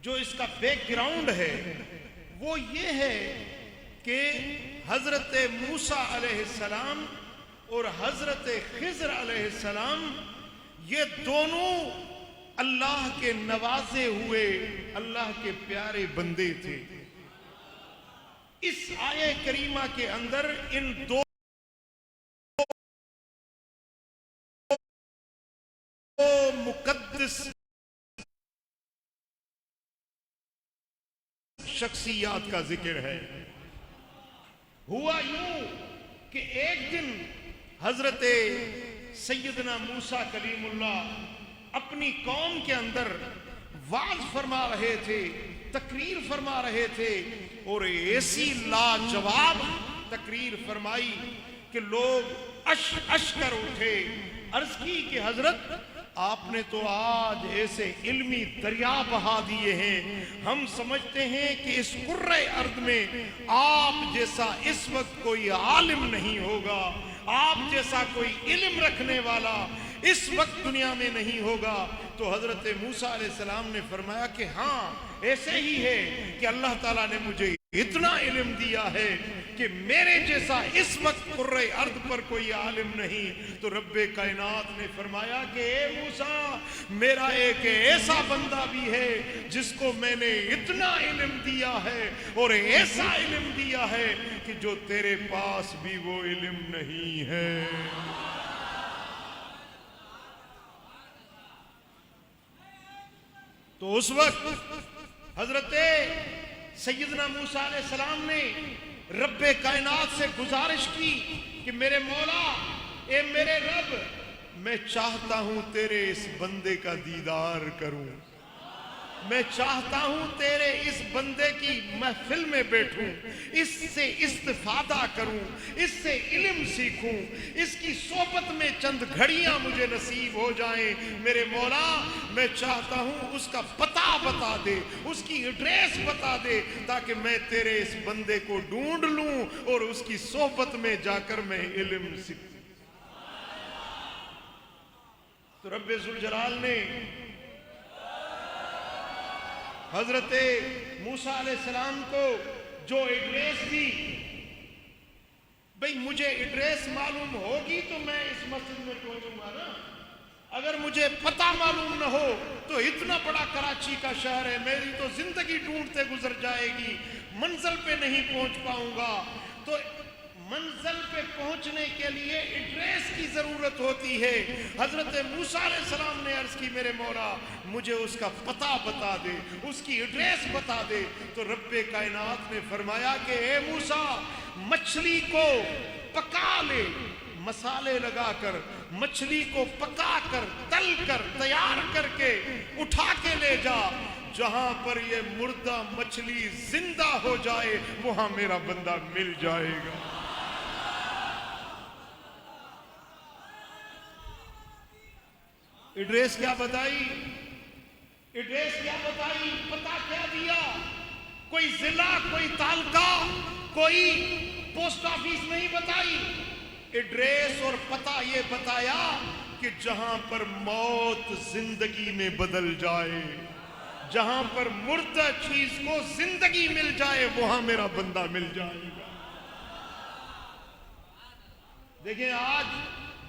जो इसका बैकग्राउंड है वो ये है कि हजरत मूसा अलैहिस्सलाम और हजरत खिज़र अलैहिस्सलाम ये दोनों अल्लाह के नवाजे हुए अल्लाह के प्यारे बंदे थे। इस आये करीमा के अंदर इन दो मुकद्दस शख्सियात का जिक्र है। हुआ यूं कि एक दिन हजरत सैयदना मूसा कलीमुल्लाह अपनी कौम के अंदर वाज फरमा रहे थे, तकरीर फरमा रहे थे और ऐसी लाजवाब तकरीर फरमाई कि लोग अश अश कर उठे। अर्ज की कि हजरत आपने तो आज ऐसे इल्मी दरिया बहा दिए हैं, हम समझते हैं कि इस कुर्रे अर्द में आप जैसा इस वक्त कोई आलिम नहीं होगा, आप जैसा कोई इल्म रखने वाला इस वक्त दुनिया में नहीं होगा। तो हजरत मूसा अलैहिस्सलाम ने फरमाया कि हाँ ऐसे ही है कि अल्लाह ताला ने मुझे इतना इल्म दिया है कि मेरे जैसा इस वक्त कुर्रे अर्द पर कोई आलिम नहीं। तो रब्बे कायनात ने फरमाया कि ए मूसा, मेरा एक ऐसा बंदा भी है जिसको मैंने इतना इल्म दिया है और ऐसा इल्म दिया है कि जो तेरे पास भी वो इल्म नहीं है। तो उस वक्त हजरत सैयदना मूसा अलैहिस्सलाम ने रब्बे कायनात से गुजारिश की कि मेरे मौला, ए मेरे रब, मैं चाहता हूं तेरे इस बंदे का दीदार करूं, मैं चाहता हूं तेरे इस बंदे की महफिल में बैठूं, इससे इस्तिफादा करूं, इससे इल्म सीखूं, इसकी सोबत में चंद घड़ियां मुझे नसीब हो जाएं। मेरे मौला, मैं चाहता हूं उसका पता बता दे, उसकी एड्रेस बता दे, ताकि मैं तेरे इस बंदे को ढूंढ लूं और उसकी सोबत में जाकर मैं इल्म सीखूं। तो रब्बे जुल जलाल ने हजरत मूसा अलैहिस्सलाम को जो एड्रेस दी, भाई मुझे एड्रेस मालूम होगी तो मैं इस मस्जिद में पहुंचूंगा ना, अगर मुझे पता मालूम ना हो तो इतना बड़ा कराची का शहर है, मेरी तो जिंदगी ढूंढते गुजर जाएगी, मंजिल पे नहीं पहुंच पाऊंगा। तो मंजिल पे पहुंचने के लिए एड्रेस की जरूरत होती है। हजरत मूसा अलैहिस्सलाम ने अर्ज की, मेरे मौला मुझे उसका पता बता दे, उसकी एड्रेस बता दे। तो रब्बे कायनात ने फरमाया कि ए मूसा, मछली को पका ले, मसाले लगाकर मछली को पका कर तल कर तैयार करके उठा के ले जा, जहां पर ये मुर्दा मछली जिंदा हो जाए वहां मेरा बंदा मिल जाएगा। एड्रेस क्या बताई, एड्रेस क्या बताई, पता क्या दिया, कोई जिला, कोई तालका, कोई पोस्ट ऑफिस नहीं बताई, एड्रेस और पता ये बताया कि जहां पर मौत जिंदगी में बदल जाए, जहां पर मुर्दा चीज को जिंदगी मिल जाए वहां मेरा बंदा मिल जाएगा। देखिए आज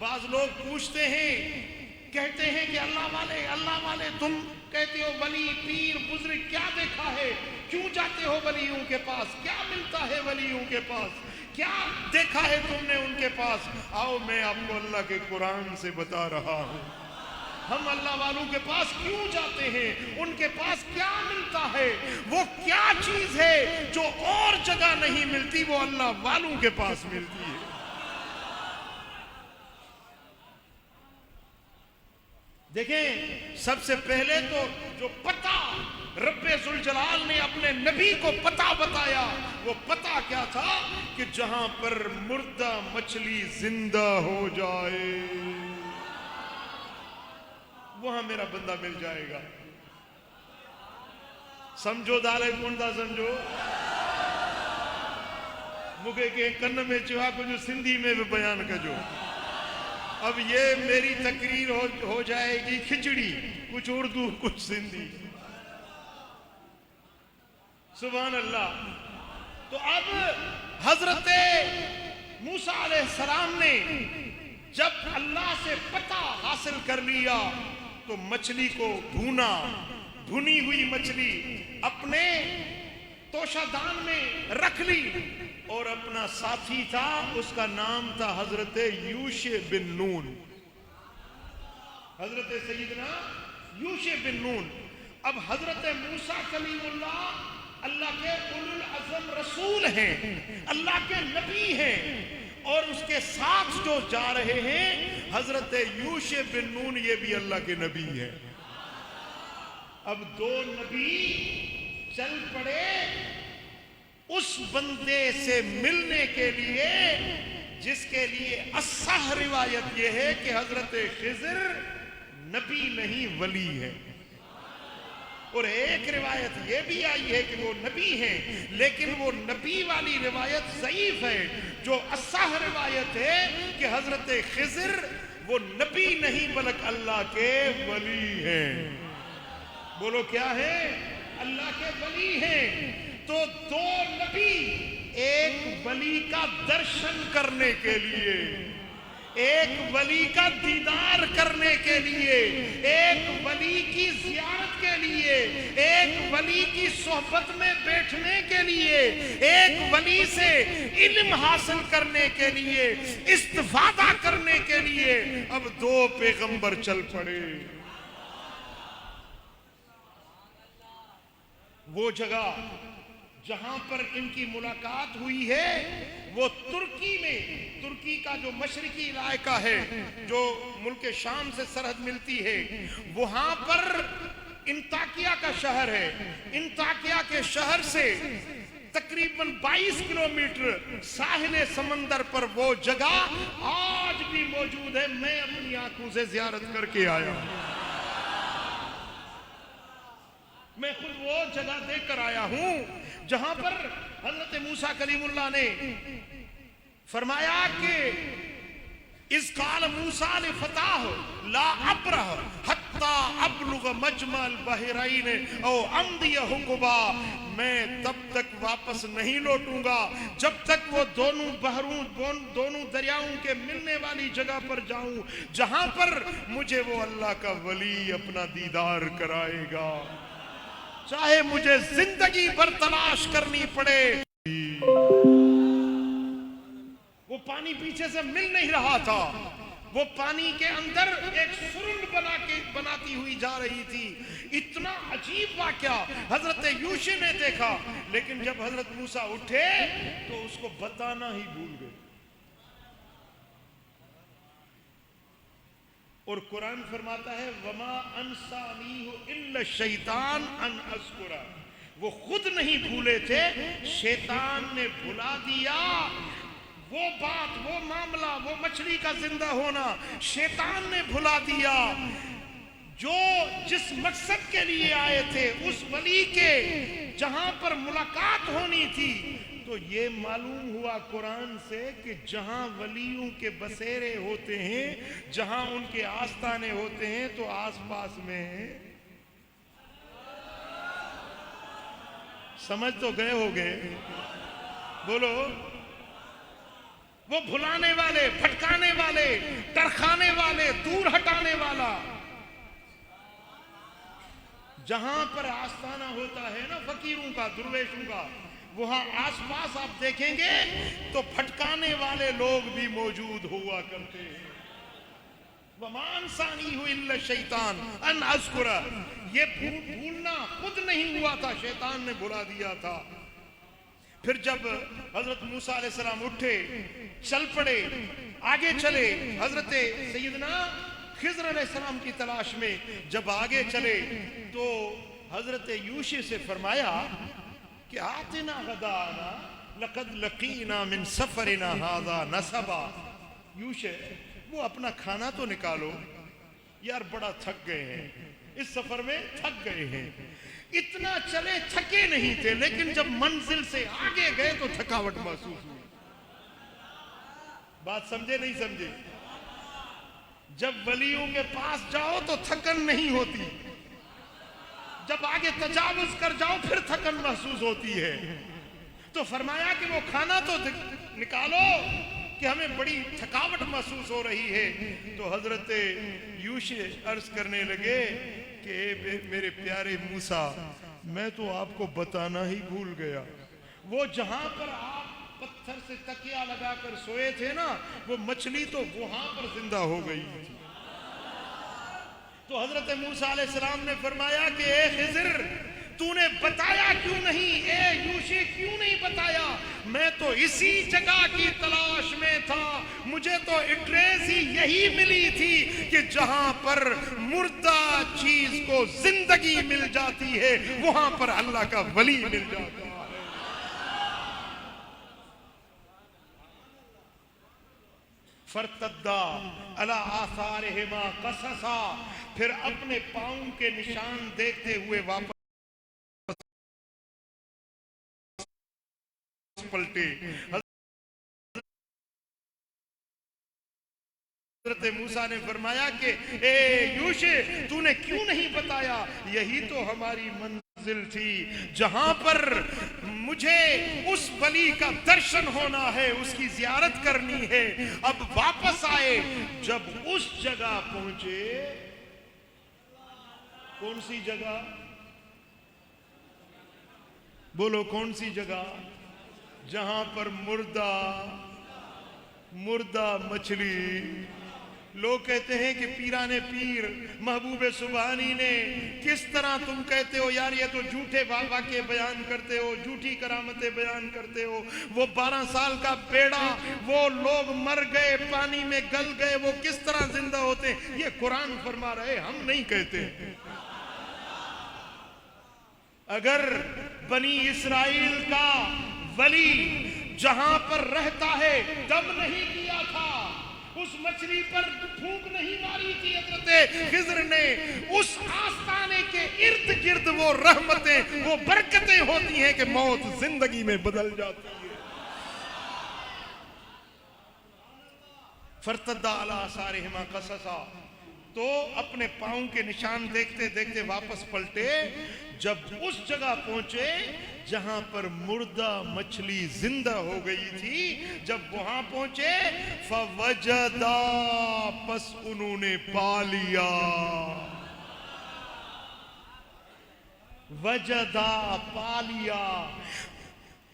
बाज लोग पूछते हैं, कहते हैं कि अल्लाह वाले, तुम कहते हो वली पीर बुजुर्ग, क्या देखा है, क्यों जाते हो वलियों के पास, क्या मिलता है वलियों के पास, क्या देखा है तुमने उनके पास। आओ मैं आपको अल्लाह के कुरान से बता रहा हूं, हम अल्लाह वालों के पास क्यों जाते हैं, उनके पास क्या मिलता है, वो क्या चीज है जो और जगह नहीं मिलती, वो अल्लाह वालों के पास मिलती है। देखें, सबसे पहले तो जो पता रब्बे जुल जलाल ने अपने नबी को पता बताया, वो पता क्या था कि जहां पर मुर्दा मछली जिंदा हो जाए वहां मेरा बंदा मिल जाएगा। समझो दाले कुंडा समझो, मुखे के कन्न में चुहा को जो सिंधी में भी बयान कजो। अब ये मेरी तकरीर हो जाएगी खिचड़ी, कुछ उर्दू कुछ सिंधी। सुभान अल्लाह। तो अब हजरत मूसा अलैहिस्सलाम ने जब अल्लाह से पता हासिल कर लिया तो मछली को भूना, भुनी हुई मछली अपने तोशादान में रख ली और अपना साथी था, उसका नाम था हजरत यूशे बिन नून, हजरत सैयदना यूशे बिन नून। अब हजरत मूसा कलीमुल्लाह अल्लाह के उलुल अज़म रसूल हैं, अल्लाह के नबी हैं, और उसके साथ जो जा रहे हैं हजरत यूशे बिन नून, ये भी अल्लाह के नबी हैं। अब दो नबी चल पड़े उस बंदे से मिलने के लिए जिसके लिए असह रिवायत यह है कि हजरत खिज़र नबी नहीं वली है, और एक रिवायत यह भी आई है कि वो नबी हैं, लेकिन वो नबी वाली रिवायत ज़ईफ है। जो असह रिवायत है कि हजरत खिज़र वो नबी नहीं बल्कि अल्लाह के वली हैं। बोलो क्या है? अल्लाह के वली हैं। तो दो नबी एक वली का दर्शन करने के लिए, एक वली का दीदार करने के लिए, एक वली की ज़ियारत के लिए, एक वली की सोहबत में बैठने के लिए, एक वली से इल्म हासिल करने के लिए, इस्तिफादा करने के लिए अब दो पैगंबर चल पड़े। वो जगह जहां पर इनकी मुलाकात हुई है वो तुर्की में, तुर्की का जो मशरकी इलाका है जो मुल्क शाम से सरहद मिलती है, वहां पर इंताकिया का शहर है। इंताकिया के शहर से तकरीबन 22 किलोमीटर साहिल समंदर पर वो जगह आज भी मौजूद है। मैं अपनी आंखों से जियारत करके आया, मैं खुद वो जगह देख कर आया हूं जहां पर हजरत मूसा कलीमुल्लाह ने फरमाया कि इस काल मूसा ने फताह ला अब्रह हत्ता अबलुग मजमल बहरैन औ अमदी हुकुबा, मैं तब तक वापस नहीं लौटूंगा जब तक वो दोनों बहरों, दोनों दरियाओं के मिलने वाली जगह पर जाऊं जहां पर मुझे वो अल्लाह का वली अपना दीदार कराएगा, चाहे मुझे जिंदगी भर तलाश करनी पड़े। वो पानी पीछे से मिल नहीं रहा था, वो पानी के अंदर एक सुरंग बनाती हुई जा रही थी। इतना अजीब वाकया हजरत यूशे ने देखा, लेकिन जब हजरत मूसा उठे तो उसको बताना ही भूल गए। और कुरान फरमाता है वमा अनसानीहु इल्ला शैतान अन अज़कुरा, वो खुद नहीं भूले थे, शैतान ने भुला दिया। वो बात, वो मामला, वो मछली का जिंदा होना शैतान ने भुला दिया। जो जिस मकसद के लिए आए थे उस वली के जहां पर मुलाकात होनी थी, तो ये मालूम हुआ कुरान से कि जहां वलियों के बसेरे होते हैं, जहां उनके आस्थाने होते हैं, तो आसपास में समझ तो गए होगे, बोलो। वो भुलाने वाले, भटकाने वाले, टरखाने वाले, दूर हटाने वाला, जहां पर आस्थाना होता है ना फकीरों का, दुर्वेशों का, वहां आसपास आप देखेंगे तो भटकाने वाले लोग भी मौजूद हुआ करते हैं। वमान सानी हुई इल्ला शैतान अन अज़कुरा, ये भूलना खुद नहीं हुआ था, शैतान ने भुला दिया था। फिर जब हजरत मूसा अलैहिस्सलाम उठे, चल पड़े, आगे चले, हजरत सैयदना खिज़र अलैहिस्सलाम की तलाश में जब आगे चले तो हजरत यूशे से फरमाया कि आतिना गदाना लक़द लक़ीना मिन सफरिना हाज़ा नसबा। यूशे, वो अपना खाना तो निकालो यार, बड़ा थक गए हैं, इस सफर में थक गए हैं। इतना चले थके नहीं थे, लेकिन जब मंजिल से आगे गए तो थकावट महसूस हुई। बात समझे नहीं समझे? जब वलियों के पास जाओ तो थकन नहीं होती, जब आगे तजावुज कर जाओ फिर थकन महसूस होती है। तो फरमाया कि वो खाना तो निकालो कि हमें बड़ी थकावट महसूस हो रही है। तो हजरत यूशुफ अर्ज करने लगे कि मेरे प्यारे मूसा, मैं तो आपको बताना ही भूल गया, वो जहां पर आप पत्थर से तकिया लगाकर सोए थे ना, वो मछली तो वहां पर जिंदा हो गई थी। तो हजरत मूसा अलैहिस्सलाम ने फरमाया कि ए खिज़र, तूने बताया क्यों नहीं? ए यूशुफ क्यों नहीं बताया? मैं तो इसी जगह की तलाश में था, मुझे तो एड्रेस ही यही मिली थी कि जहां पर मुर्दा चीज को जिंदगी मिल जाती है वहां पर अल्लाह का वली मिल जाता है। फरतद्दा अला आसारिहिमा कससा, फिर अपने पांव के निशान देखते हुए वापस पलटे। हज़रत मूसा ने फरमाया कि ए यूशुफ, तूने क्यों नहीं बताया? यही तो हमारी मंजिल थी जहां पर मुझे उस वली का दर्शन होना है, उसकी जियारत करनी है। अब वापस आए, जब उस जगह पहुंचे, कौन सी जगह? बोलो कौन सी जगह? जहां पर मुर्दा मछली। लोग कहते हैं कि पीराने पीर महबूबे सुबहानी ने, किस तरह तुम कहते हो यार, ये तो झूठे वाक़े बयान करते हो, झूठी करामतें बयान करते हो। वो 12 साल का बेड़ा, वो लोग मर गए, पानी में गल गए, वो किस तरह जिंदा होते? ये कुरान फरमा रहे, हम नहीं कहते। अगर बनी इस्राइल का वली जहां पर रहता है, दम नहीं किया था, उस मछली पर फूंक नहीं मारी थी हज़रत खिज़र ने, उस आस्ताने के इर्द गिर्द वो रहमतें, वो बरकतें होती हैं कि मौत जिंदगी में बदल जाती है। फरतद्दा अला आसारिहिमा कससा, तो अपने पांव के निशान देखते देखते वापस पलटे। जब उस जगह पहुंचे जहां पर मुर्दा मछली जिंदा हो गई थी, जब वहां पहुंचे, फवजदा, बस उन्होंने पा लिया। वजदा, पा लिया।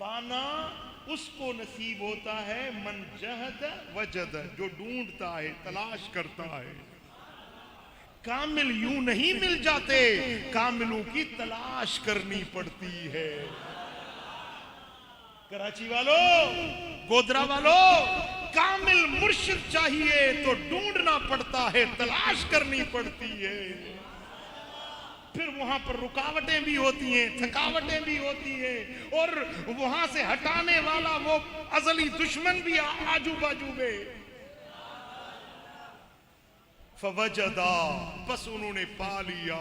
पाना उसको नसीब होता है मन जहद वजद, जो ढूंढता है, तलाश करता है। कामिल यूं नहीं मिल जाते, कामिलों की तलाश करनी पड़ती है। कराची वालों, गोदरा वालों, कामिल मुर्शिद चाहिए तो ढूंढना पड़ता है, तलाश करनी पड़ती है। फिर वहां पर रुकावटें भी होती हैं, थकावटें भी होती हैं, और वहां से हटाने वाला वो अजली दुश्मन भी आजू बाजू में। फवजदा, बस उन्होंने पा लिया,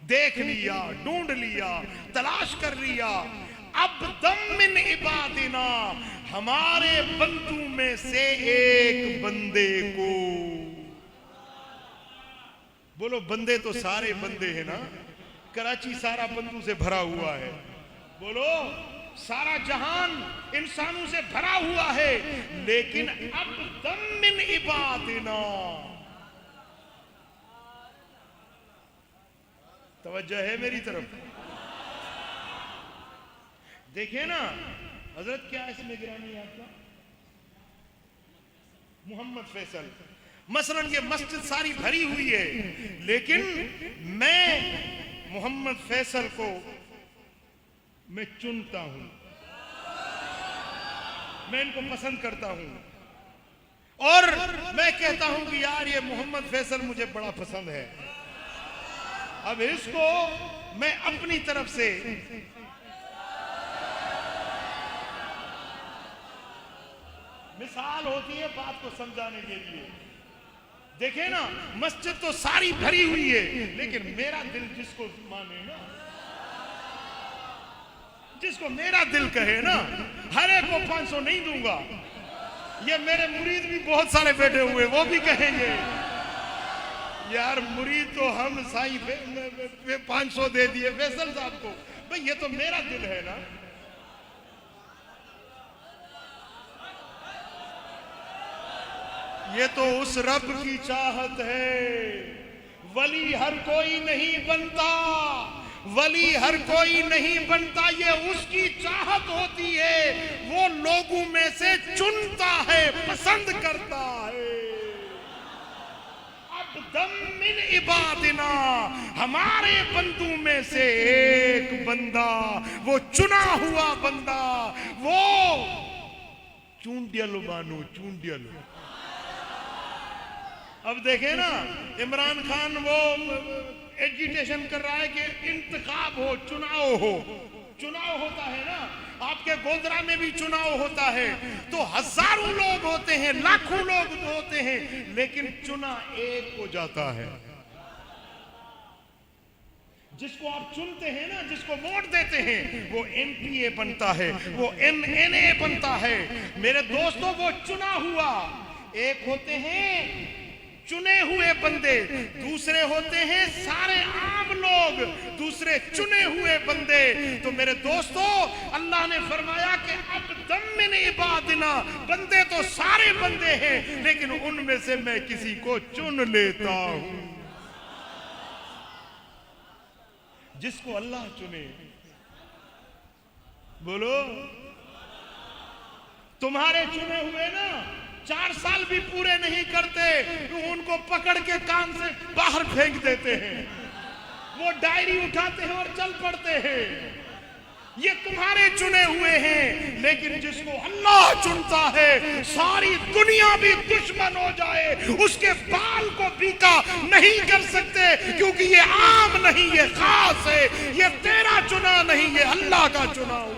देख लिया, ढूंढ लिया, तलाश कर लिया। अब दम मिन इबादिना, हमारे बंदू में से एक बंदे को। बोलो बंदे तो सारे बंदे हैं ना, कराची सारा बंदू से भरा हुआ है। बोलो सारा जहान इंसानों से भरा हुआ है, लेकिन अब दम मिन इबादिना, तवज्जो है मेरी तरफ? देखिए ना हजरत, क्या इसमें गिरानी है आपका? मोहम्मद फैसल। मसलन ये मस्जिद सारी भरी हुई है, लेकिन मैं मोहम्मद फैसल को मैं चुनता हूं, मैं इनको पसंद करता हूं, और मैं कहता हूं कि यार ये मोहम्मद फैसल मुझे बड़ा पसंद है। अब इसको मैं अपनी तरफ से मिसाल होती है बात को समझाने के लिए। देखे ना, मस्जिद तो सारी भरी हुई है, लेकिन मेरा दिल जिसको माने ना, जिसको मेरा दिल कहे ना, हर एक को 500 नहीं दूंगा। ये मेरे मुरीद भी बहुत सारे बैठे हुए, वो भी कहेंगे यार मुरीद तो हम साईं 500 दे दिए फैसल साहब को, भाई ये तो मेरा दिल है ना। ये तो उस रब की चाहत है। वली हर कोई नहीं बनता, वली हर कोई नहीं बनता, ये उसकी चाहत होती है। वो लोगों में से चुनता है, पसंद करता है। अब दम मिन इबादिना, हमारे बंदू में से एक बंदा, वो चुना हुआ बंदा, वो चूंडियल बानो चूंडियल। अब देखें ना, इमरान खान वो एजिटेशन कर रहा है कि इंतखाब हो, चुनाव हो। चुनाव होता है ना, आपके गोधरा में भी चुनाव होता है, तो हजारों लोग होते हैं, लाखों लोग होते हैं, लेकिन चुना एक हो जाता है। जिसको आप चुनते हैं ना, जिसको वोट देते हैं, वो एमपीए बनता है, वो एमएनए बनता है। मेरे दोस्तों, वो चुना हुआ। एक होते हैं चुने हुए बंदे, दूसरे होते हैं सारे आम लोग, दूसरे चुने हुए बंदे। तो मेरे दोस्तों, अल्लाह ने फरमाया कि अब दम मिन इबादिना, बंदे तो सारे बंदे हैं, लेकिन उनमें से मैं किसी को चुन लेता हूं। जिसको अल्लाह चुने। बोलो, तुम्हारे चुने हुए ना 4 साल भी पूरे नहीं करते, तो उनको पकड़ के काम से बाहर फेंक देते हैं। वो डायरी उठाते हैं और चल पड़ते हैं। ये तुम्हारे चुने हुए हैं, लेकिन जिसको अल्लाह चुनता है, सारी दुनिया भी दुश्मन हो जाए, उसके बाल को बीका नहीं कर सकते, क्योंकि ये आम नहीं, ये खास है। ये तेरा चुना नहीं, ये अल्लाह का चुना हुआ।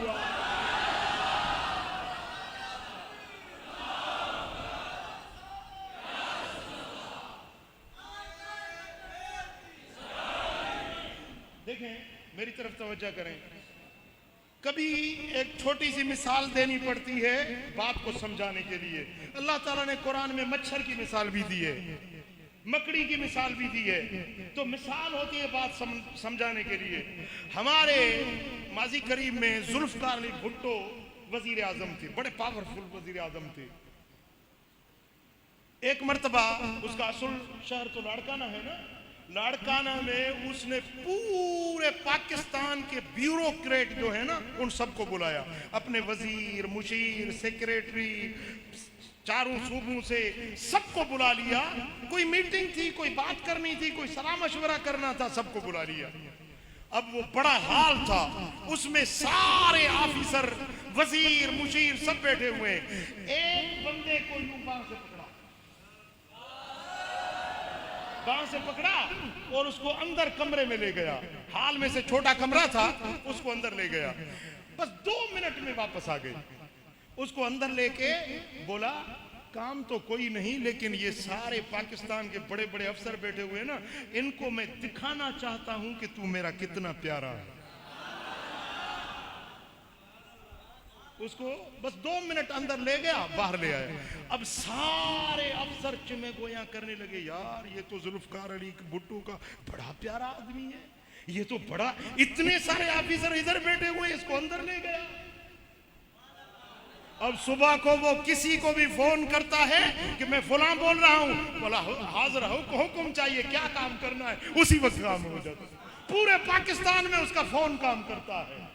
देखें, मेरी तरफ तवज्जो करें। कभी एक छोटी सी मिसाल देनी पड़ती है बात को समझाने के लिए। अल्लाह ताला ने कुरान में मच्छर की मिसाल भी दी है, मकड़ी की मिसाल भी दी है। तो मिसाल होती है बात समझाने के लिए। हमारे माजी करीब में जुल्फकार अली भुट्टो वजीर आजम थे, बड़े पावरफुल वजीर आजम थे। एक मर्तबा उसका असल शहर तो लाड़काना है ना, लाड़काना में उसने पूरे पाकिस्तान के ब्यूरोक्रेट जो है ना, उन सबको बुलाया। अपने वजीर, मुशीर, सेक्रेटरी, चारों सूबों से सबको बुला लिया। कोई मीटिंग थी, कोई बात करनी थी, कोई सलाह मशवरा करना था, सबको बुला लिया। अब वो बड़ा हाल था, उसमें सारे ऑफिसर, वजीर, मुशीर सब बैठे हुए। एक बंदे को यूं बांह से पकड़ा और उसको अंदर कमरे में ले गया। हाल में से छोटा कमरा था, उसको अंदर ले गया। बस 2 मिनट में वापस आ गए। उसको अंदर लेके बोला, काम तो कोई नहीं, लेकिन ये सारे पाकिस्तान के बड़े बड़े अफसर बैठे हुए ना, इनको मैं दिखाना चाहता हूं कि तू मेरा कितना प्यारा है। उसको बस 2 मिनट अंदर ले गया, बाहर ले आया। अब सारे अफसर चिमे गोया करने लगे, यार ये तो जुल्फकार अली भुट्टो का बड़ा प्यारा आदमी है, ये तो बड़ा, इतने सारे ऑफिसर इधर बैठे हुए, इसको अंदर ले गया। अब सुबह को वो किसी को भी फोन करता है कि मैं फलां बोल रहा हूं, बोला हाजिर हो, हुक्म चाहिए, क्या काम करना है, उसी वक्त काम हो जाता है। पूरे पाकिस्तान में उसका फोन काम करता है।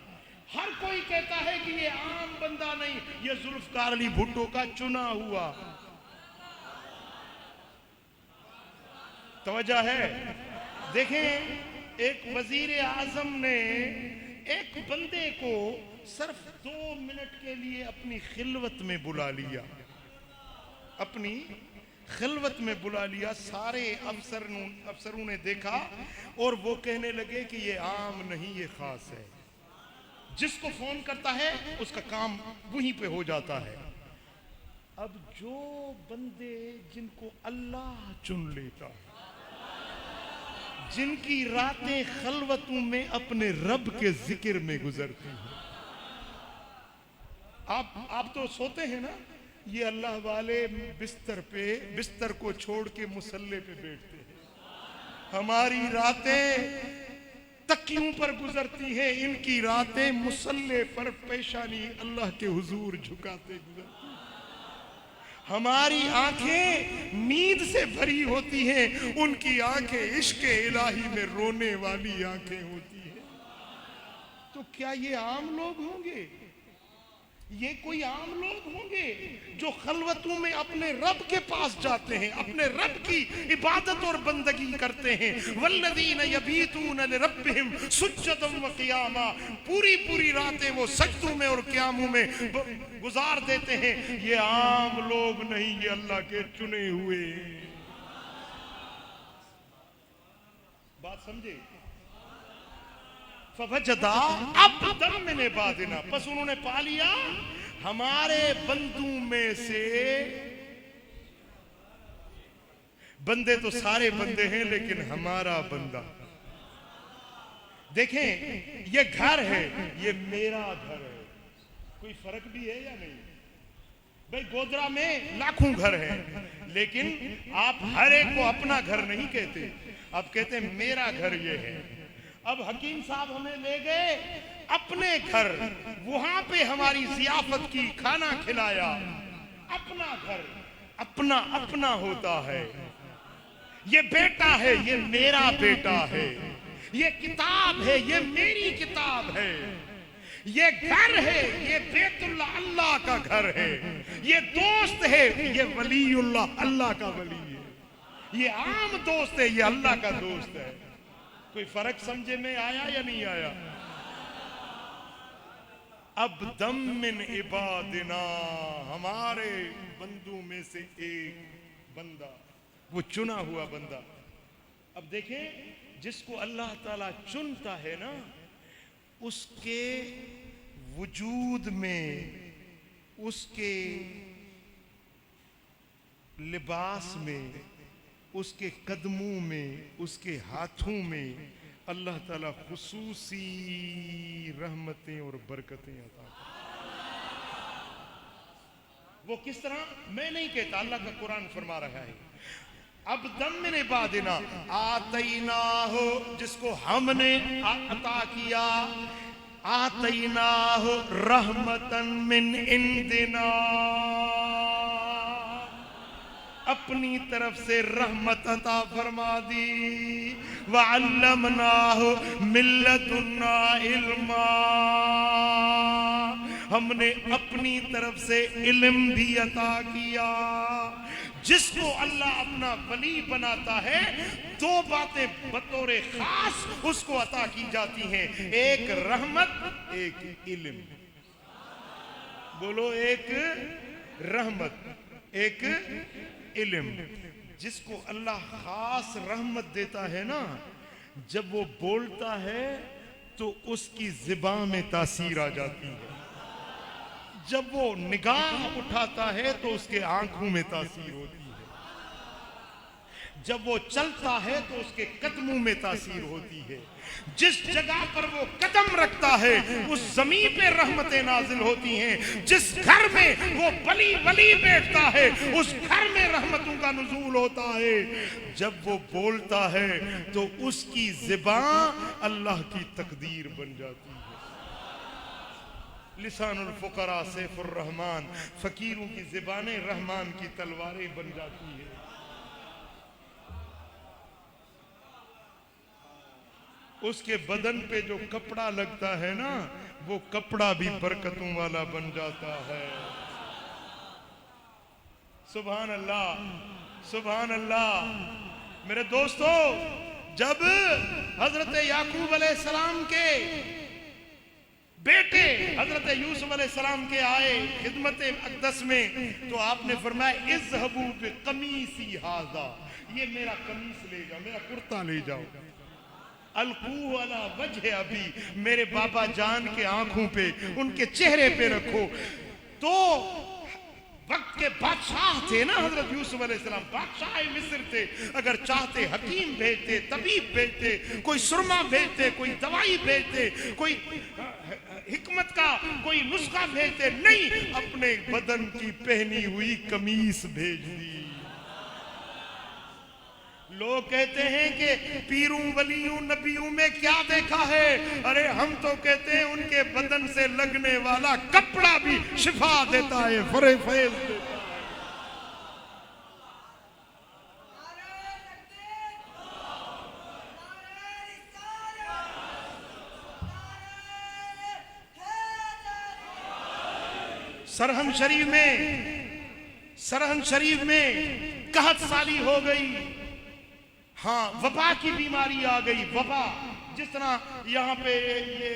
हर कोई कहता है कि ये आम बंदा नहीं, ये जुल्फकार अली भुट्टो का चुना हुआ। तवज्जो है। देखें, एक वजीर आजम ने एक बंदे को सिर्फ 2 मिनट के लिए अपनी खिलवत में बुला लिया, अपनी खिलवत में बुला लिया। सारे अफसरों ने देखा और वो कहने लगे कि ये आम नहीं, ये खास है। जिसको फोन करता है उसका काम वहीं पे हो जाता है। अब जो बंदे जिनको अल्लाह चुन लेता है, जिनकी रातें खलवतों में अपने रब के जिक्र में गुजरती हैं। आप तो सोते हैं ना, ये अल्लाह वाले बिस्तर को छोड़ के मुसल्ले पे बैठते हैं। हमारी रातें तकियों पर गुजरती हैं, इनकी रातें मुसल्ले पर पेशानी अल्लाह के हुजूर झुकाते गुजरती। हमारी आंखें नींद से भरी होती हैं, उनकी आंखें इश्क इलाही में रोने वाली आंखें होती हैं। तो क्या ये आम लोग होंगे? ये कोई आम लोग होंगे जो खलवतों में अपने रब के पास जाते हैं, अपने रब की इबादत और बंदगी करते हैं। वल्लज़ीन यबीतून लिरब्बिहिम सुज्जदन व क़ियामा, पूरी पूरी रातें वो सजदों में और क़ियामों में गुजार देते हैं। ये आम लोग नहीं, ये अल्लाह के चुने हुए। बात समझे? फवजदा अब्दन मिन इबादिना, बस उन्होंने पा लिया हमारे बंदू में से। बंदे तो सारे बंदे हैं, लेकिन हमारा बंदा, देखें ये घर है, ये मेरा घर है। कोई फर्क भी है या नहीं? भाई गोदरा में लाखों घर हैं, लेकिन आप हर एक को अपना घर नहीं कहते, आप कहते हैं मेरा घर ये है। अब हकीम साहब हमें ले गए अपने घर, वहां पे हमारी जियाफत की, खाना खिलाया। अपना घर अपना अपना होता है। ये बेटा है, ये मेरा बेटा है। ये किताब है, ये मेरी किताब है। ये घर है, ये बैतुल्लाह अल्लाह का घर है। ये दोस्त है, ये वलीउल्लाह अल्लाह का वली है। ये आम दोस्त है, ये अल्लाह का दोस्त है। कोई फर्क समझे में आया या नहीं आया? अब दम मिन इबादिना, हमारे बंदू में से एक बंदा, वो चुना हुआ बंदा। अब देखें, जिसको अल्लाह ताला चुनता है ना, उसके वजूद में, उसके लिबास में, उसके कदमों में, उसके हाथों में अल्लाह ताला खुसूसी रहमतें और बरकतें अता करता। वो किस तरह? मैं नहीं कहता, अल्लाह का कुरान फरमा रहा है। अब दम मिन इबादिना आतैना हो, जिसको हमने अता किया, आतैना हो रहमतन मिन इंदिना, अपनी तरफ से रहमत अता फरमा दी। वअल्लमनाहु मिल्लतुन्ना इल्मा, हमने अपनी तरफ से इल्म भी अता किया। जिसको अल्लाह अपना वली बनाता है, दो बातें बतौर खास उसको अता की जाती हैं, एक रहमत, एक इल्म। बोलो, एक रहमत, एक इल्म। जिसको अल्लाह खास रहमत देता है ना, जब वो बोलता है तो उसकी ज़ुबान में तासीर आ जाती है। जब वो निगाह उठाता है तो उसके आंखों में तासीर होती है। जब वो चलता है तो उसके कदमों में तासीर होती है। जिस जगह पर वो कदम रखता है उस जमीन पे रहमतें नाजिल होती हैं। जिस घर में वो वली बैठता है उस घर में रहमतों का नुज़ूल होता है। जब वो बोलता है तो उसकी ज़ुबान अल्लाह की तकदीर बन जाती है। लिसानुल फुकरा सैफुर रहमान, फकीरों की ज़ुबानें रहमान की तलवारें बन जाती है। उसके बदन पे जो कपड़ा लगता है ना, वो कपड़ा भी बरकतों वाला बन जाता है। सुभान अल्लाह, सुभान अल्लाह। मेरे दोस्तों, जब हजरत याकूब अलैहिस्सलाम के बेटे हजरत यूसुफ अलैहिस्सलाम के आए खिदमत अक़दस में, तो आपने फरमाया इज़हबू बिक़मीसी हाज़ा, ये मेरा कमीज ले जाओ, मेरा कुर्ता ले जाओ। अलकू अला वजह अबी, मेरे बाबा जान के आंखों पे, उनके चेहरे पे रखो। तो वक्त के बादशाह थे ना हजरत यूसुफ अलैहिस्सलाम, बादशाह मिस्र थे। अगर चाहते हकीम भेजते, तबीब भेजते, कोई सुरमा भेजते, कोई दवाई भेजते, कोई हिकमत का कोई नुस्खा भेजते, नहीं, अपने बदन की पहनी हुई कमीज भेज दी। लोग कहते हैं कि पीरूं वलियों नबियों में क्या देखा है। अरे हम तो कहते हैं उनके बदन से लगने वाला कपड़ा भी शिफा देता है, फैज देता है। सरहन शरीफ में कहत साली हो गई। हाँ, वबा की बीमारी आ गई। वबा, जिस तरह यहाँ पे ये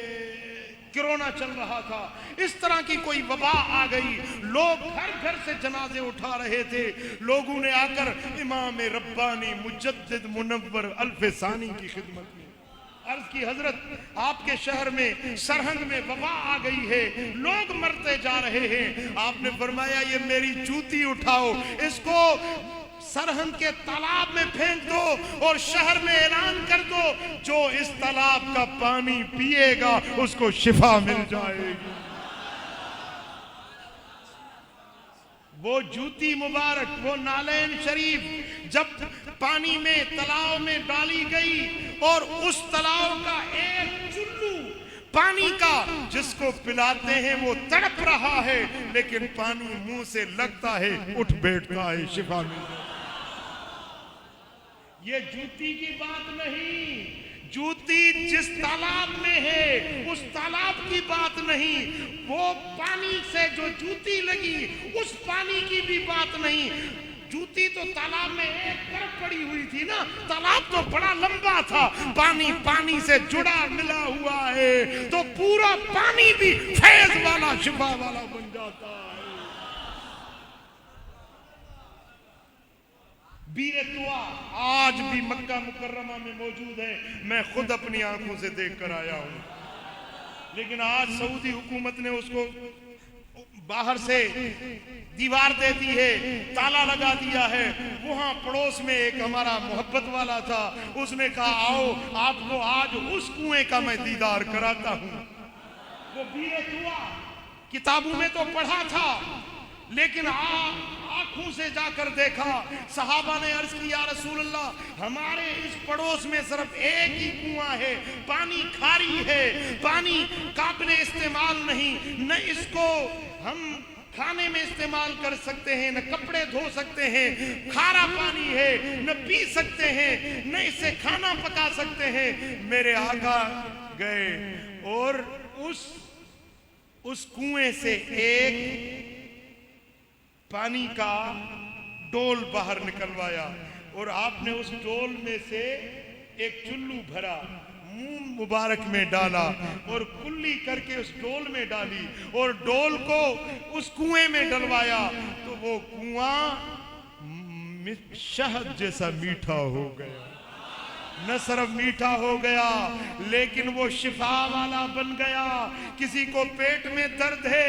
कोरोना चल रहा था, इस तरह की कोई वबा आ गई। लोग घर घर से जनाजे उठा रहे थे। लोगों ने आकर इमाम रब्बानी मुजद्दिद मुनव्वर अल्फसानी की खिदमत में अर्ज की, हजरत आपके शहर में सरहंद में वबा आ गई है, लोग मरते जा रहे हैं। आपने फरमाया ये मेरी जूती उठाओ, इसको सरहंद के तालाब में फेंक दो और शहर में ऐलान कर दो, जो इस तालाब का पानी पिएगा उसको शिफा मिल जाएगी। वो जूती मुबारक, वो नालैन शरीफ जब पानी में तालाब में डाली गई और उस तालाब का एक चुल्लू पानी का जिसको पिलाते हैं वो तड़प रहा है, लेकिन पानी मुंह से लगता है, उठ बैठता है, शिफा मिल जाती है। ये जूती की बात नहीं, जूती जिस तालाब में है उस तालाब की बात नहीं, वो पानी से जो जूती लगी उस पानी की भी बात नहीं। जूती तो तालाब में एक तरफ पड़ी हुई थी ना, तालाब तो बड़ा लंबा था, पानी पानी से जुड़ा मिला हुआ है, तो पूरा पानी भी फैज वाला शिफा वाला बन जाता है। बीरे तुआ आज भी मक्का मुकर्रमा में मौजूद है, मैं खुद अपनी आंखों से देख कर आया हूं। लेकिन आज सऊदी हुकूमत ने उसको बाहर से दीवार दे दी है, ताला लगा दिया है। वहां पड़ोस में एक हमारा मोहब्बत वाला था, उसने कहा आओ आपको आज उस कुएं का मैं दीदार कराता हूं। वो बीरे तुआ किताबों में तो पढ़ा था, लेकिन आंखों से जाकर देखा। सहाबा ने अर्ज किया रसूल अल्लाह, हमारे इस पड़ोस में सिर्फ एक ही कुआं है, पानी खारी है, पानी काबिल इस्तेमाल नहीं, न इसको हम खाने में इस्तेमाल कर सकते हैं, न कपड़े धो सकते हैं, खारा पानी है, न पी सकते हैं, न इससे खाना पका सकते हैं। मेरे आका गए और उस कुएं से एक पानी का डोल बाहर निकलवाया और आपने उस डोल में से एक चुल्लू भरा, मुंह मुबारक में डाला और कुल्ली करके उस डोल में डाली और डोल को उस कुएं में डलवाया, तो वो कुआं शहद जैसा मीठा हो गया। न सिर्फ मीठा हो गया, लेकिन वो शिफा वाला बन गया। किसी को पेट में दर्द है,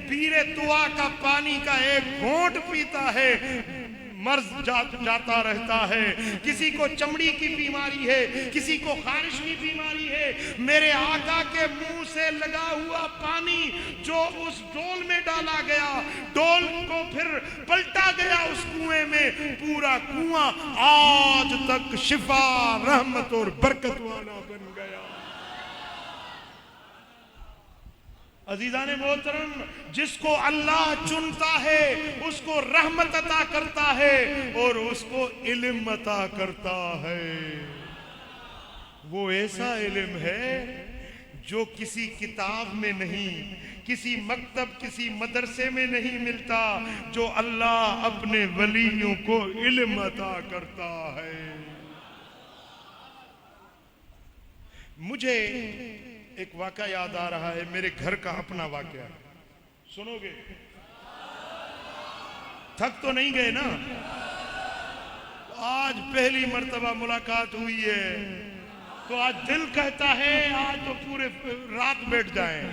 बीरे तुआ का पानी का एक घोंट पीता है, मर्ज जाता रहता है। किसी को चमड़ी की बीमारी है, किसी को खारिश की बीमारी है। मेरे आका के मुंह से लगा हुआ पानी जो उस डोल में डाला गया, डोल को फिर पलटा गया उस कुएं में, पूरा कुआं आज तक शिफा, रहमत और बरकत वाला बन गया। अजीज़ाने मोहतरम, जिसको अल्लाह चुनता है उसको रहमत अता करता है और उसको इल्म अता करता है। वो ऐसा इल्म है जो किसी किताब में नहीं, किसी मकतब, किसी मदरसे में नहीं मिलता, जो अल्लाह अपने वलियों को इल्म अता करता है। मुझे एक वाक़या याद आ रहा है, मेरे घर का अपना वाक़या, सुनोगे? थक तो नहीं गए ना? आज पहली मर्तबा मुलाकात हुई है तो आज दिल कहता है आज तो पूरे रात बैठ जाएं।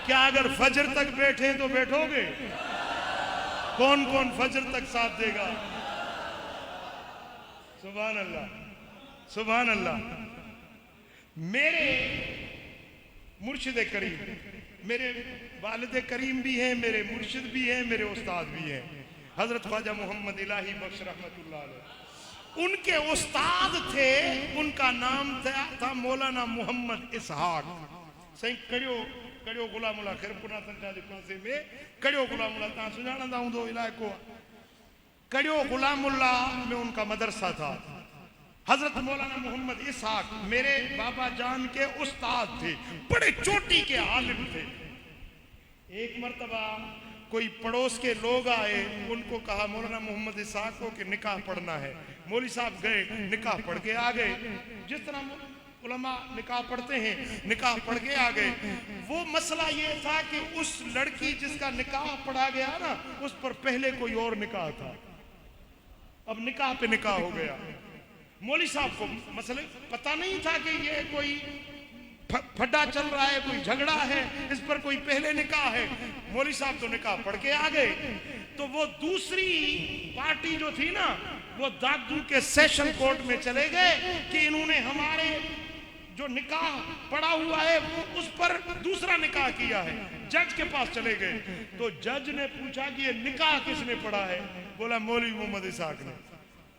क्या अगर फजर तक बैठे तो बैठोगे? कौन कौन फजर तक साथ देगा? सुभान अल्लाह, सुभान अल्लाह। मेरे मुर्शिद करीम, मेरे वालिद करीम भी हैं, मेरे मुर्शिद भी हैं, मेरे उस्ताद भी हैं, हजरत ख्वाजा मोहम्मद इलाही बख्श रहमतुल्लाह अलैह। उनके उस्ताद थे, उनका नाम था मौलाना मोहम्मद इसहाक। सही कड़ियो कड़ियो गुलामुल्ला खैरपुरा संचार के पासे में कड़ियो गुलामुल्ला ता सुञाणंदा हूंदो इलाइको। कड़ियो गुलामुल्ला में उनका मदरसा था। हजरत मौलाना मोहम्मद इसहाक मेरे बाबा जान के उस्ताद थे, बड़े चोटी के आलिम थे। एक मर्तबा कोई पड़ोस के लोग आए, उनको कहा मौलाना मोहम्मद इसहाक को कि निकाह पढ़ना है। मौलवी साहब गए, निकाह पढ़ के आ गए। जिस तरह उलमा निकाह पढ़ते हैं, निकाह पढ़ के आ गए। वो मसला ये था कि उस लड़की जिसका निकाह पढ़ा गया ना, उस पर पहले कोई और निकाह था। अब निकाह पे निकाह हो गया। मौलवी साहब को मसले पता नहीं था कि ये कोई फड्डा चल रहा है, कोई झगड़ा है, इस पर कोई पहले निकाह है। मौलवी साहब तो निकाह पढ़ के आ गए। तो वो दूसरी पार्टी जो थी ना, वो दादू के सेशन कोर्ट में चले गए कि इन्होंने हमारे जो निकाह पढ़ा हुआ है उस पर दूसरा निकाह किया है। जज के पास चले गए तो जज ने पूछा कि ये निकाह किसने पढ़ा है? बोला मौलवी मोहम्मद इसहाक ने।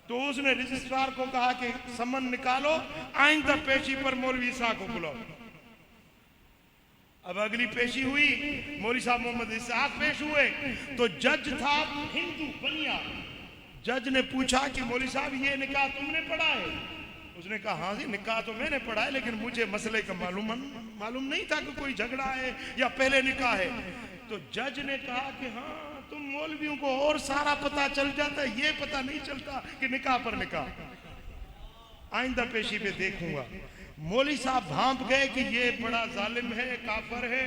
तो उसने रजिस्ट्रार को कहा कि समन निकालो, आइंदा पेशी पर मौलवी इसहाक को बुलाओ। अब अगली पेशी हुई, मौलवी साहब मोहम्मद इसहाक पेश हुए। तो जज था हिंदू बनिया। जज ने पूछा कि मौलवी साहब ये निकाह तुमने पढ़ा है? उसने कहा हाँ जी निकाह तो मैंने पढ़ा है, लेकिन मुझे मसले का मालूम नहीं था कि कोई झगड़ा है या पहले निकाह है। तो जज ने कहा कि हाँ तुम मौलवियों को और सारा पता चल जाता है, ये पता नहीं चलता कि निकाह पर निकाह। आइंदा पेशी पे देखूंगा। मौलवी साहब भांप गए कि ये बड़ा जालिम है, काफर है,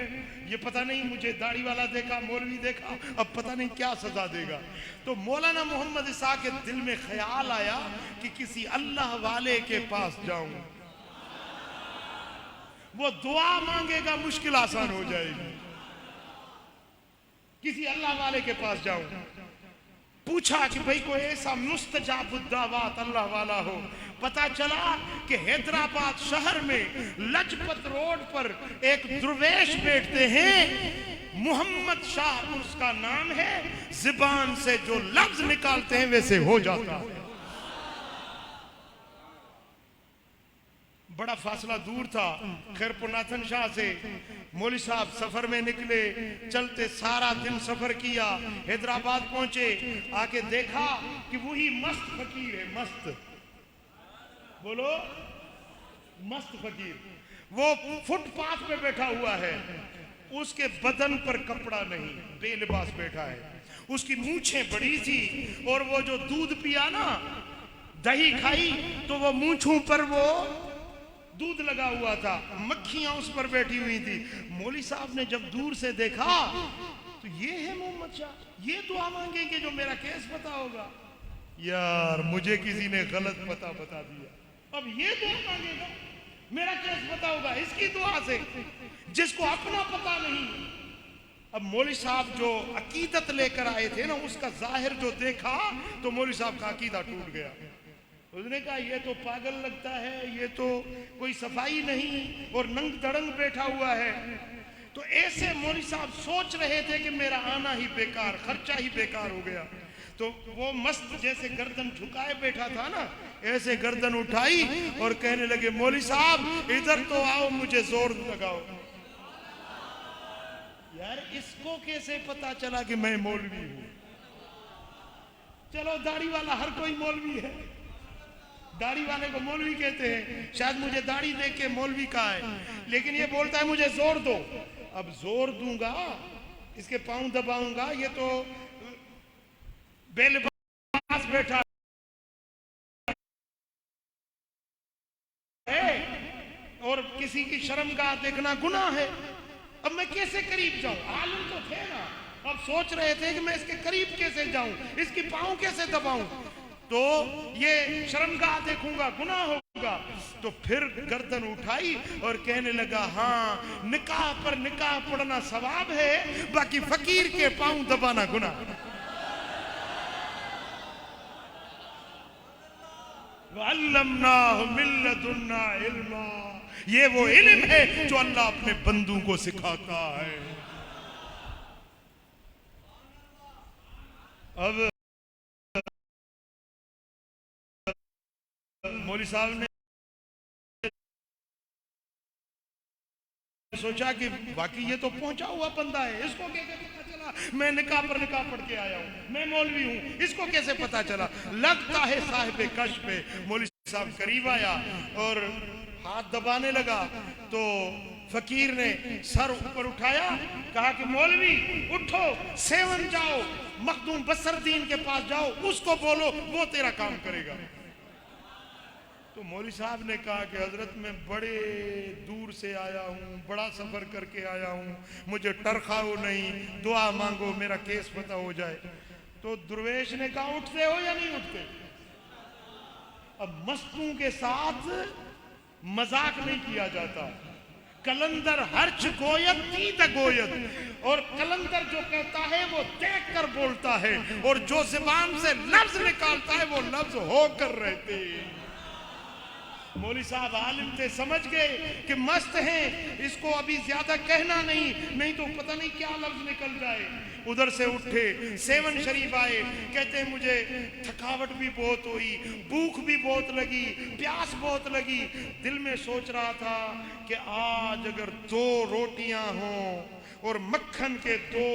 ये पता नहीं मुझे दाढ़ी वाला देखा, मौलवी देखा, अब पता नहीं क्या सजा देगा। तो मौलाना मोहम्मद इसहाक के दिल में ख्याल आया कि किसी अल्लाह वाले के पास जाऊं, वो दुआ मांगेगा, मुश्किल आसान हो जाएगी। किसी अल्लाह वाले के पास जाऊं। पूछा कि भाई कोई ऐसा मुस्तजाबुद्दावात अल्लाह वाला हो। पता चला कि हैदराबाद शहर में लजपत रोड पर एक दुर्वेश बैठते हैं, मोहम्मद शाह उसका नाम है। जुबान से जो लफ्ज निकालते हैं वैसे हो जाता है। बड़ा फासला दूर था खैरपुरनाथन शाह से। मौलवी साहब सफर में निकले, चलते सारा दिन सफर किया, हैदराबाद पहुंचे। आके देखा कि वही मस्त फकीर है, मस्त बोलो, मस्त फकीर। वो फुटपाथ पे बैठा हुआ है, उसके बदन पर कपड़ा नहीं, बेलिबास बैठा है। उसकी मूंछें बड़ी थी और वो जो दूध पिया ना, दही खाई, तो वो मूंछों पर वो दूध लगा हुआ था, मक्खियां उस पर बैठी हुई थी। मौलवी साहब ने जब दूर से देखा तो ये है मोहम्मद शाह, ये दुआ मांगेंगे जो मेरा केस पता होगा। यार मुझे किसी ने गलत पता बता दिया, अब ये दुआ मांगेगा, मेरा केस पता होगा इसकी दुआ से, जिसको अपना पता नहीं। अब मौलवी साहब जो अकीदत लेकर आए थे ना, उसका जाहिर जो देखा तो मौलवी साहब का अकीदा टूट गया। उसने कहा ये तो पागल लगता है, ये तो कोई सफाई नहीं और नंग दड़ंग बैठा हुआ है। तो ऐसे मौलवी साहब सोच रहे थे कि मेरा आना ही बेकार, खर्चा ही बेकार हो गया। तो वो मस्त जैसे गर्दन झुकाए बैठा था ना, ऐसे गर्दन उठाई और कहने लगे मौलवी साहब इधर तो आओ, मुझे जोर लगाओ। यार इसको कैसे पता चला कि मैं मौलवी हूं? चलो दाढ़ी वाला हर कोई मौलवी है, दाढ़ी वाले को मौलवी कहते हैं। शायद मुझे दाढ़ी देख के मौलवी कहा है, लेकिन ये बोलता है मुझे जोर दो। अब जोर दूंगा, इसके पांव दबाऊंगा, ये तो बेलिबास बैठा है और किसी की शर्मगाह देखना गुनाह है। अब मैं कैसे करीब जाऊं? आलिम तो थे ना, अब सोच रहे थे कि मैं इसके करीब कैसे जाऊं, इसकी पांव कैसे दबाऊं, तो ये शर्मगाह देखूंगा, गुनाह होगा। तो फिर गर्दन उठाई और कहने लगा हाँ निकाह पर निकाह पढ़ना सवाब है, बाकी फकीर के पांव दबाना गुनाह। वअल्लमनाहु मिन लदुन्ना इल्मा, ये वो इल्म है जो अल्लाह अपने बंदों को सिखाता है। अब मौलवी साहब ने सोचा कि बाकी ये तो पहुंचा हुआ बंदा है, इसको कैसे पता चला मैं निकाह पर निकाह पढ़ के आया हूं, मैं मौलवी हूं, इसको कैसे पता चला? लगता है साहिब कश पे। मौलवी साहब करीब आया और हाथ दबाने लगा तो फकीर ने सर ऊपर उठाया, कहा कि मौलवी उठो, सेवन जाओ, मखदूम बसरुद्दीन के पास जाओ, उसको बोलो वो तेरा काम करेगा। तो मौलवी साहब ने कहा कि हजरत मैं बड़े दूर से आया हूँ, बड़ा सफर करके आया हूँ, मुझे टरखाओ नहीं, दुआ मांगो मेरा केस पता हो जाए। तो दुर्वेश ने कहा उठते हो या नहीं उठते? अब मस्तों के साथ मजाक नहीं किया जाता। कलंदर हर्च गोयत तीत गोयत, और कलंदर जो कहता है वो देख कर बोलता है, और जो जुबान से लफ्ज निकालता है वो लफ्ज होकर रहते। मौलवी साहब आलिम थे, समझ गए कि मस्त हैं, इसको अभी ज्यादा कहना नहीं तो पता नहीं क्या लफ्ज निकल जाए। उधर से उठे, सेवन शरीफ आए, कहते हैं मुझे थकावट भी बहुत हुई, भूख भी बहुत लगी, प्यास बहुत लगी, दिल में सोच रहा था कि आज अगर 2 रोटियां हों और मक्खन के 2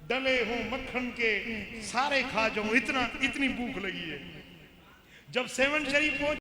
डले हों, मक्खन के सारे खा जाऊं, इतनी भूख लगी है। जब सेवन शरीफ पहुंच